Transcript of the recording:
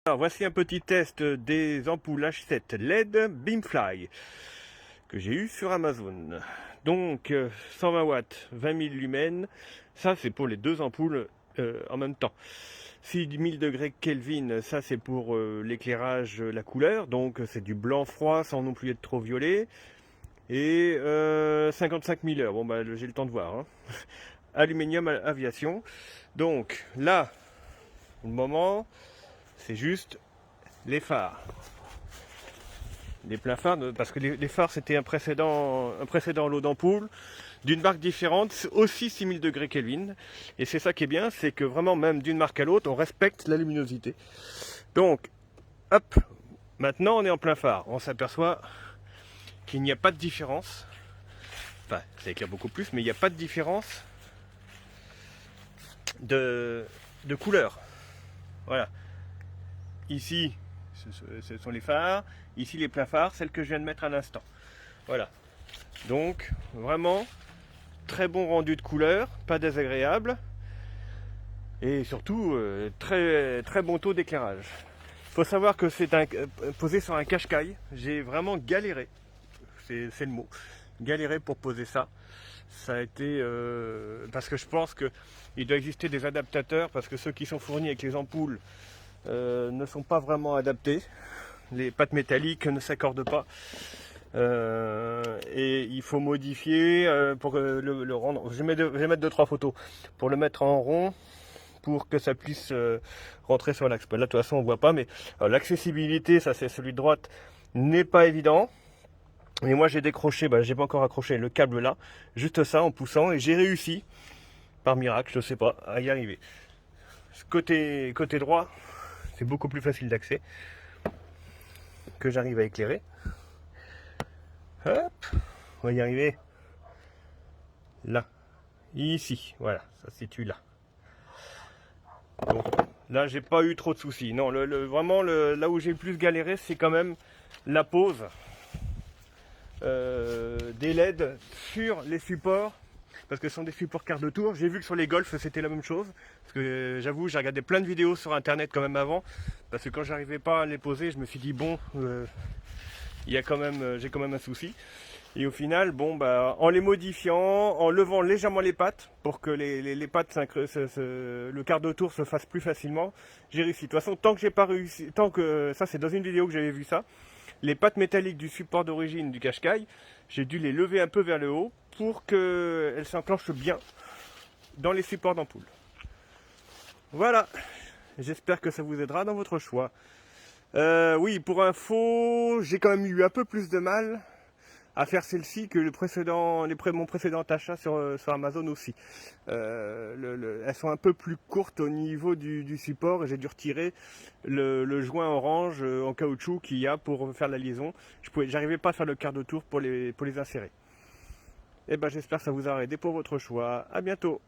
Alors voici un petit test des ampoules H7 LED Beamfly que j'ai eu sur Amazon. Donc 120 watts, 20 000 lumens, ça c'est pour les deux ampoules en même temps. 6000 degrés Kelvin, ça c'est pour l'éclairage, la couleur, donc c'est du blanc froid sans non plus être trop violet. Et 55 000 heures, bon bah j'ai le temps de voir. Hein. Aluminium aviation. Donc là, pour le moment, c'est juste les phares. Les pleins phares, parce que les phares c'était un précédent lot d'ampoule d'une marque différente, aussi 6000 degrés Kelvin. Et c'est ça qui est bien, c'est que vraiment même d'une marque à l'autre, on respecte la luminosité. Donc, hop, maintenant on est en plein phare. On s'aperçoit qu'il n'y a pas de différence. Enfin, ça éclaire beaucoup plus, mais il n'y a pas de différence de couleur. Voilà. Ici, ce sont les phares. Ici, les pleins phares, celles que je viens de mettre à l'instant. Voilà. Donc, vraiment, très bon rendu de couleur, pas désagréable. Et surtout, très, très bon taux d'éclairage. Il faut savoir que c'est posé sur un cache-caille. J'ai vraiment galéré. C'est le mot. Galéré pour poser ça. Ça a été... parce que je pense qu'il doit exister des adaptateurs, parce que ceux qui sont fournis avec les ampoules ne sont pas vraiment adaptés. Les pattes métalliques ne s'accordent pas. Et il faut modifier pour le rendre. Je vais mettre 2-3 photos pour le mettre en rond pour que ça puisse rentrer sur l'axe. Là, de toute façon, on voit pas, mais l'accessibilité, ça c'est celui de droite, n'est pas évident. Et moi, j'ai décroché, j'ai pas encore accroché le câble là, juste ça en poussant, et j'ai réussi, par miracle, je sais pas, à y arriver. Côté droit, c'est beaucoup plus facile d'accès, que j'arrive à éclairer. Hop, on va y arriver. Là, ici, voilà, ça se situe là. Donc, là, j'ai pas eu trop de soucis. Non, vraiment, là où j'ai le plus galéré, c'est quand même la pose des LED sur les supports, parce que ce sont des supports quart de tour. J'ai vu que sur les Golf c'était la même chose, parce que j'avoue j'ai regardé plein de vidéos sur internet quand même avant, parce que quand j'arrivais pas à les poser, je me suis dit bon, j'ai quand même un souci. Et au final, bon en les modifiant, en levant légèrement les pattes pour que les pattes, le quart de tour se fasse plus facilement, j'ai réussi. De toute façon, tant que j'ai pas réussi, tant que ça c'est dans une vidéo que j'avais vu ça, les pattes métalliques du support d'origine du cache-caille, j'ai dû les lever un peu vers le haut pour qu'elles s'enclenchent bien dans les supports d'ampoule. Voilà, j'espère que ça vous aidera dans votre choix. Oui, pour info, j'ai quand même eu un peu plus de mal à faire celle-ci que mon précédent achat sur Amazon aussi. Elles sont un peu plus courtes au niveau du support et j'ai dû retirer le joint orange en caoutchouc qu'il y a pour faire la liaison. J'arrivais pas à faire le quart de tour pour les insérer. Et j'espère que ça vous aura aidé pour votre choix. À bientôt.